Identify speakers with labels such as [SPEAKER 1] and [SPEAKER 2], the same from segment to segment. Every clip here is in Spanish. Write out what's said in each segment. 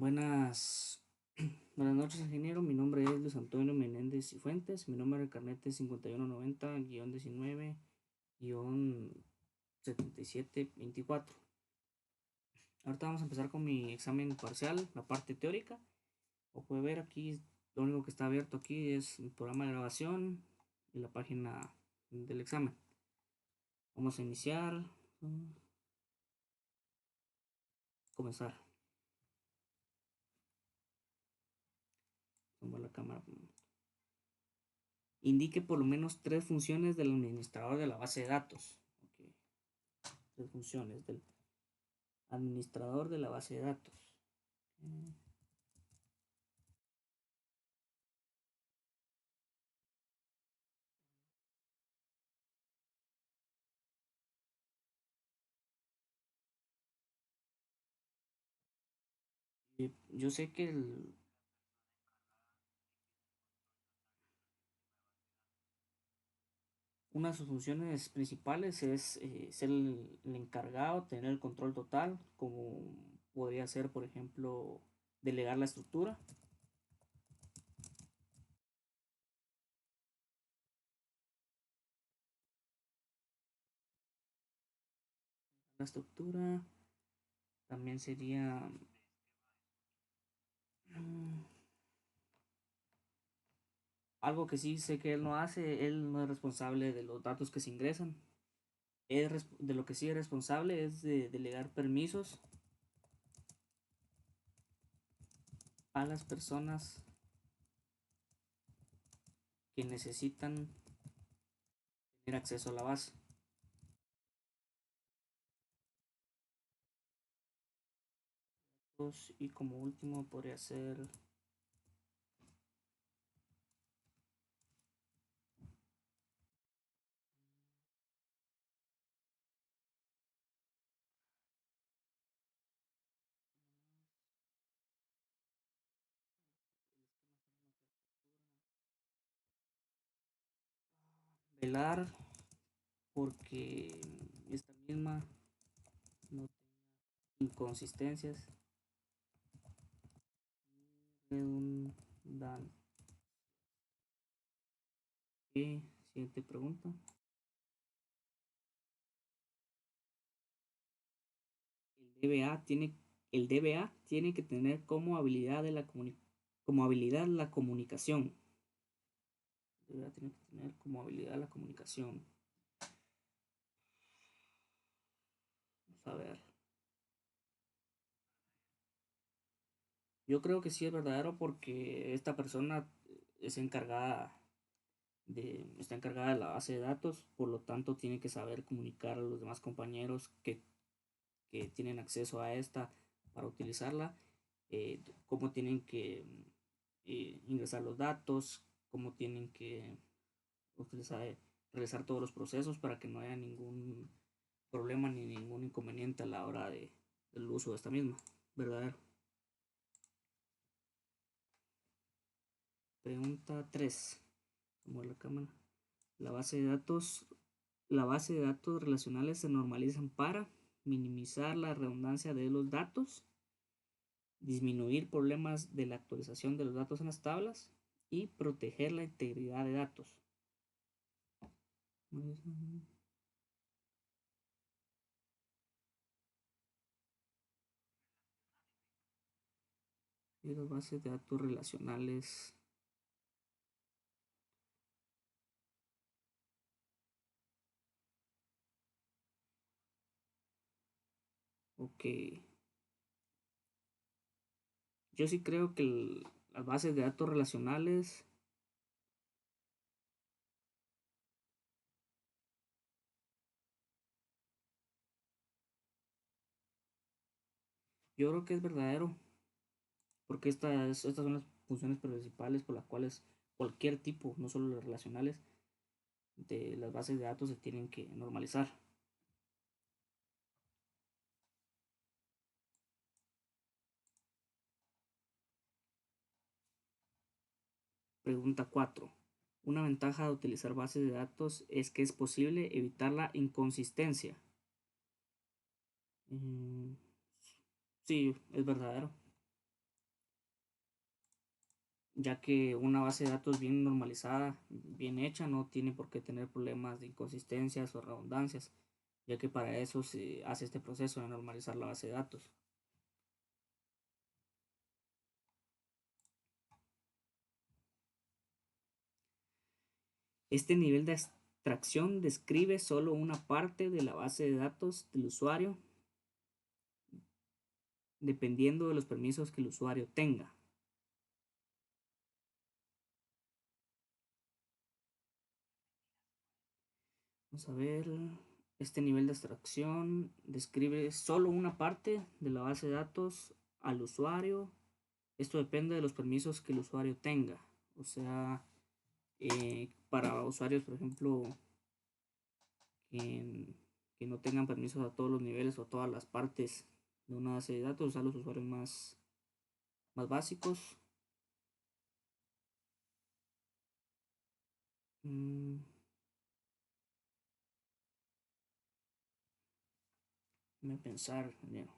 [SPEAKER 1] Buenas, buenas noches, ingeniero. Mi nombre es Luis Antonio Menéndez y Fuentes. Mi número de carnet es 5190-19-7724. Ahorita vamos a empezar con mi examen parcial, la parte teórica. Como puede ver aquí, lo único que está abierto aquí es el programa de grabación y la página del examen. Vamos a iniciar. Comenzar. Tomar la cámara. Indique por lo menos tres funciones del administrador de la base de datos. Okay. Tres funciones del administrador de la base de datos. Yo sé que una de sus funciones principales es ser el encargado, tener el control total, como podría ser, por ejemplo, delegar la estructura. La estructura también sería algo que sí sé que él no hace. Él no es responsable de los datos que se ingresan. De lo que sí es responsable es de delegar permisos a las personas que necesitan tener acceso a la base. Y como último podría ser velar porque esta misma no tenga inconsistencias redundantes. Siguiente pregunta. El DBA tiene que tener como habilidad la comunicación. El DBA tiene que tener como habilidad la comunicación. Vamos a ver. Yo creo que sí es verdadero porque esta persona es encargada está encargada de la base de datos, por lo tanto tiene que saber comunicar a los demás compañeros que tienen acceso a esta para utilizarla, cómo tienen que ingresar los datos, cómo tienen que utilizar, realizar todos los procesos para que no haya ningún problema ni ningún inconveniente a la hora del uso de esta misma. ¿Verdadero? Pregunta 3. Como la cámara. La base de datos, la base de datos relacionales se normalizan para minimizar la redundancia de los datos, disminuir problemas de la actualización de los datos en las tablas y proteger la integridad de datos. Y las bases de datos relacionales. Ok. Yo sí creo que las bases de datos relacionales. Yo creo que es verdadero. Porque estas son las funciones principales por las cuales cualquier tipo, no solo las relacionales, de las bases de datos se tienen que normalizar. Pregunta 4. Una ventaja de utilizar bases de datos es que es posible evitar la inconsistencia. Sí, es verdadero. ya que una base de datos bien normalizada, bien hecha, no tiene por qué tener problemas de inconsistencias o redundancias, ya que para eso se hace este proceso de normalizar la base de datos. Este nivel de abstracción describe solo una parte de la base de datos del usuario, dependiendo de los permisos que el usuario tenga. Vamos a ver, este nivel de abstracción describe solo una parte de la base de datos al usuario. Esto depende de los permisos que el usuario tenga. O sea, para usuarios, por ejemplo, que, que no tengan permisos a todos los niveles o a todas las partes de una base de datos, a los usuarios más básicos. Mm, Déjame pensar primero.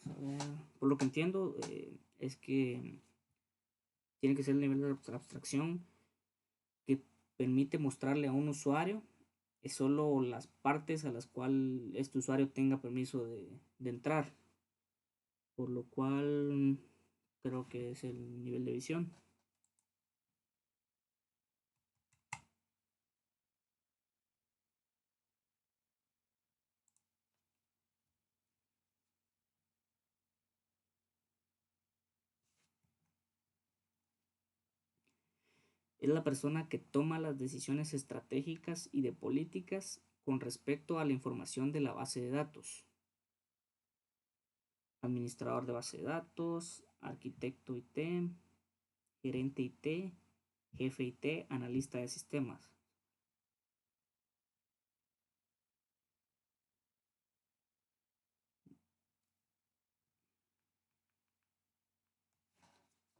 [SPEAKER 1] A ver, por lo que entiendo, es que tiene que ser el nivel de abstracción que permite mostrarle a un usuario es solo las partes a las cuales este usuario tenga permiso de entrar, por lo cual creo que es el nivel de visión. Es la persona que toma las decisiones estratégicas y de políticas con respecto a la información de la base de datos. Administrador de base de datos, arquitecto IT, gerente IT, jefe IT, analista de sistemas.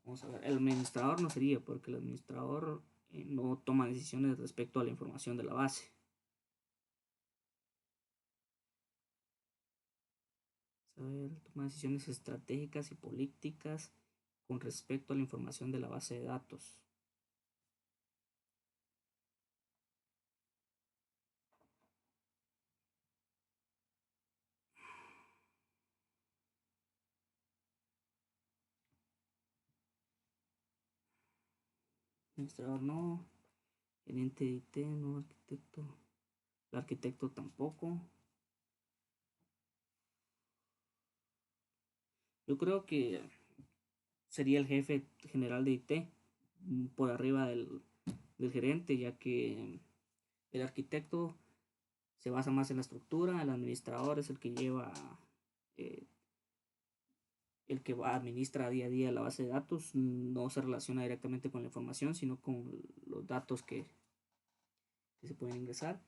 [SPEAKER 1] Vamos a ver, el administrador no sería porque el administrador no toma decisiones respecto a la información de la base. A ver, toma decisiones estratégicas y políticas con respecto a la información de la base de datos. Administrador no, gerente de IT no, arquitecto. El arquitecto tampoco. Yo creo que sería el jefe general de IT por arriba del gerente, ya que el arquitecto se basa más en la estructura, el administrador es el que lleva, eh, el que administra día a día la base de datos, no se relaciona directamente con la información, sino con los datos que se pueden ingresar.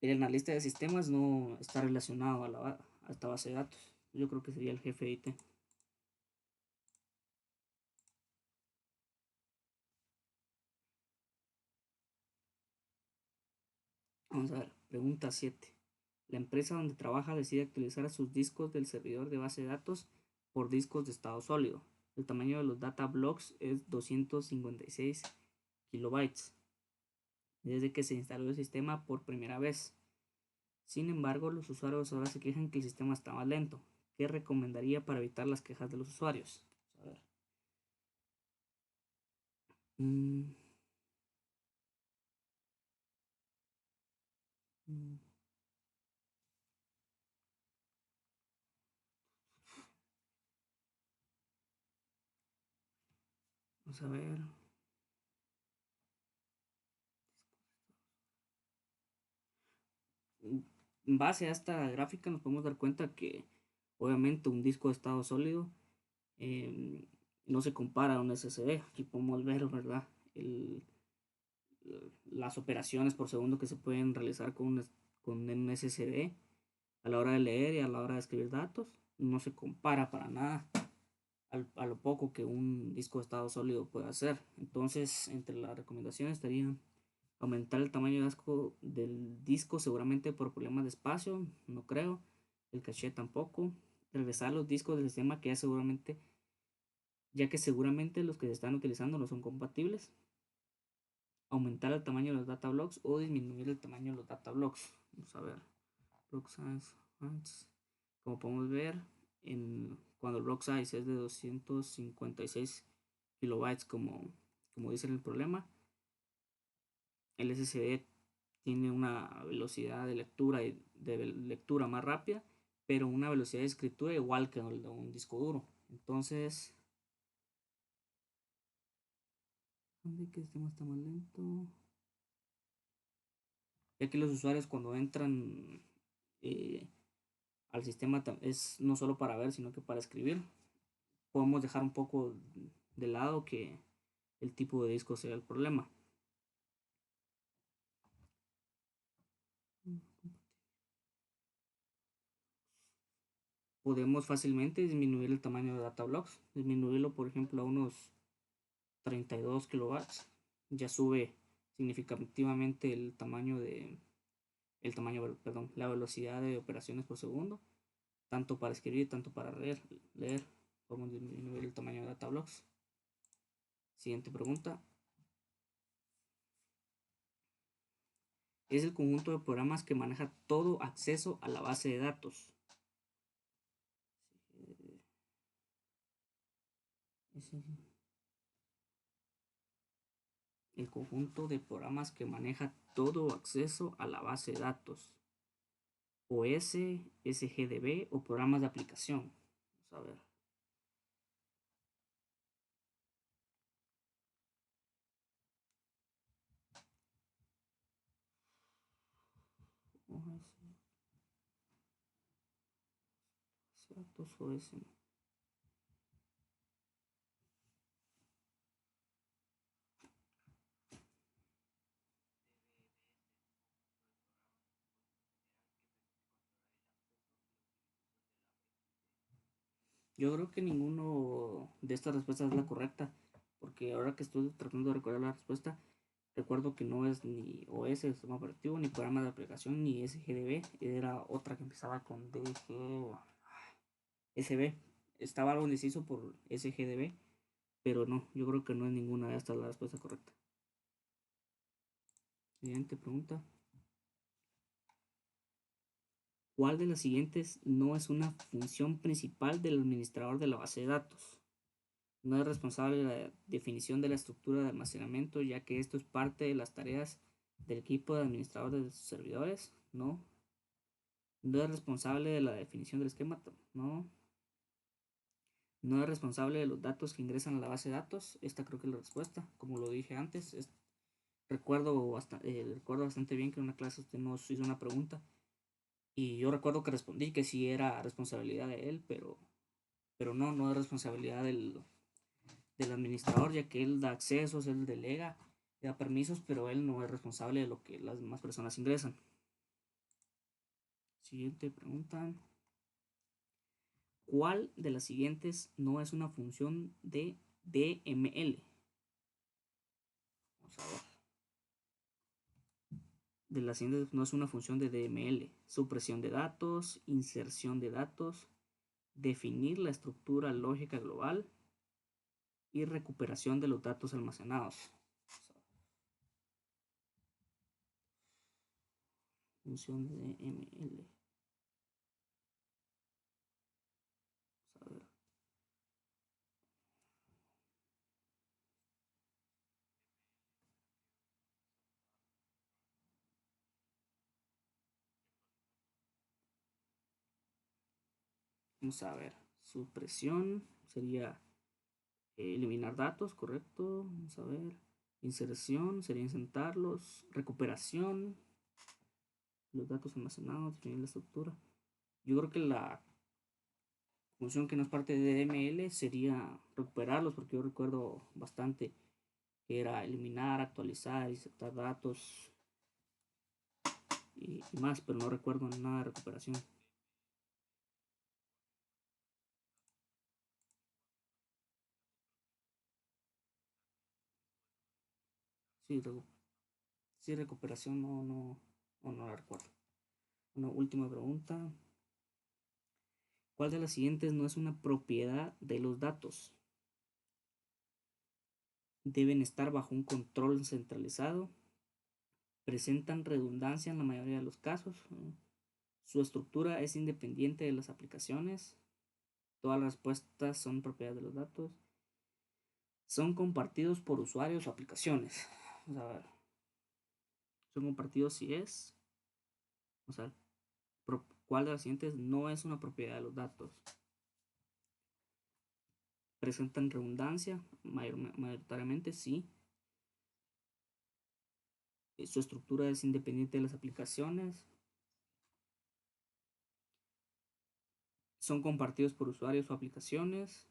[SPEAKER 1] El analista de sistemas no está relacionado a esta base de datos. Yo creo que sería el jefe de IT. Vamos a ver, pregunta 7. La empresa donde trabaja decide actualizar sus discos del servidor de base de datos por discos de estado sólido. El tamaño de los data blocks es 256 kilobytes desde que se instaló el sistema por primera vez. Sin embargo, los usuarios ahora se quejan que el sistema está más lento. ¿Qué recomendaría para evitar las quejas de los usuarios? A ver. Mm, mm, Vamos a ver. En base a esta gráfica nos podemos dar cuenta que obviamente un disco de estado sólido eh, no se compara a un SSD. Aquí podemos ver, ¿verdad? El, las operaciones por segundo que se pueden realizar con un SSD a la hora de leer y a la hora de escribir datos. No se compara para nada a lo poco que un disco de estado sólido puede hacer. Entonces, entre las recomendaciones estarían aumentar el tamaño del disco seguramente por problemas de espacio, no creo. El caché tampoco. Regresar los discos del sistema ya que seguramente los que se están utilizando no son compatibles. Aumentar el tamaño de los data blocks o disminuir el tamaño de los data blocks. Vamos a ver. Block size. Como podemos ver, cuando el block size es de 256 kilobytes, como dice en el problema, el SSD tiene una velocidad de lectura más rápida, pero una velocidad de escritura igual que el de un disco duro. Entonces, ¿dónde que el sistema está más lento? Ya que los usuarios cuando entran eh, al sistema es no solo para ver, sino que para escribir. Podemos dejar un poco de lado que el tipo de disco sea el problema. Podemos fácilmente disminuir el tamaño de data blocks, disminuirlo por ejemplo a unos 32 kilobytes. Ya sube significativamente la velocidad de operaciones por segundo, tanto para escribir, tanto para leer. Podemos disminuir el tamaño de data blocks. Siguiente pregunta. Es el conjunto de programas que maneja todo acceso a la base de datos. Es el conjunto de programas que maneja todo acceso a la base de datos. OS, SGDB o programas de aplicación. Vamos a ver. Datos OS. Yo creo que ninguno de estas respuestas es la correcta, porque ahora que estoy tratando de recordar la respuesta, recuerdo que no es ni OS, sistema operativo, ni programa de aplicación, ni SGDB, era otra que empezaba con DGSB. Estaba algo indeciso por SGDB, pero no, yo creo que no es ninguna de estas la respuesta correcta. Siguiente pregunta. ¿Cuál de las siguientes no es una función principal del administrador de la base de datos? No es responsable de la definición de la estructura de almacenamiento, ya que esto es parte de las tareas del equipo de administrador de servidores. No. No es responsable de la definición del esquema. No. No es responsable de los datos que ingresan a la base de datos. Esta creo que es la respuesta. Como lo dije antes, recuerdo bastante bien que en una clase usted nos hizo una pregunta y yo recuerdo que respondí que sí era responsabilidad de él, pero no es responsabilidad del administrador, ya que él da accesos, él delega, da permisos, pero él no es responsable de lo que las demás personas ingresan. Siguiente pregunta. ¿Cuál de las siguientes no es una función de DML? Vamos a ver. De las siguientes no es una función de DML. Supresión de datos, inserción de datos, definir la estructura lógica global y recuperación de los datos almacenados. Función de DML. Vamos a ver. Vamos a ver. Supresión sería eliminar datos, correcto. Vamos a ver. Inserción sería insertarlos. Recuperación. Los datos almacenados, definir la estructura. Yo creo que la función que no es parte de DML sería recuperarlos, porque yo recuerdo bastante que era eliminar, actualizar, insertar datos y más, pero no recuerdo nada de recuperación. Sí, sí, recuperación no la recuerdo. Una última pregunta. ¿Cuál de las siguientes no es una propiedad de los datos? Deben estar bajo un control centralizado. Presentan redundancia en la mayoría de los casos. Su estructura es independiente de las aplicaciones. Todas las respuestas son propiedad de los datos. Son compartidos por usuarios o aplicaciones. Vamos a ver. Son compartidos si es. O sea, ¿cuál de las siguientes no es una propiedad de los datos? Presentan redundancia, mayoritariamente sí. Su estructura es independiente de las aplicaciones. Son compartidos por usuarios o aplicaciones.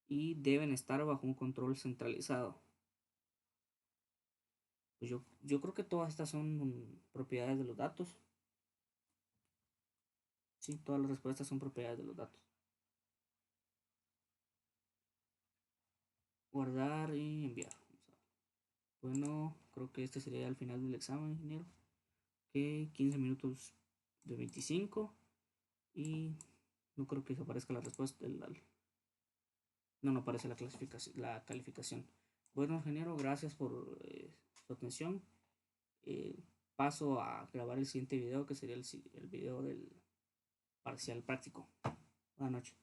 [SPEAKER 1] Y deben estar bajo un control centralizado. Pues yo creo que todas estas son propiedades de los datos. Sí, todas las respuestas son propiedades de los datos. Guardar y enviar. Bueno, creo que este sería el final del examen, ingeniero. Que 15 minutos de 25. Y no creo que aparezca la respuesta. No aparece la clasificación, la calificación. Bueno, ingeniero, gracias por su atención. Eh, Paso a grabar el siguiente video, que sería el video del parcial práctico. Buenas noches.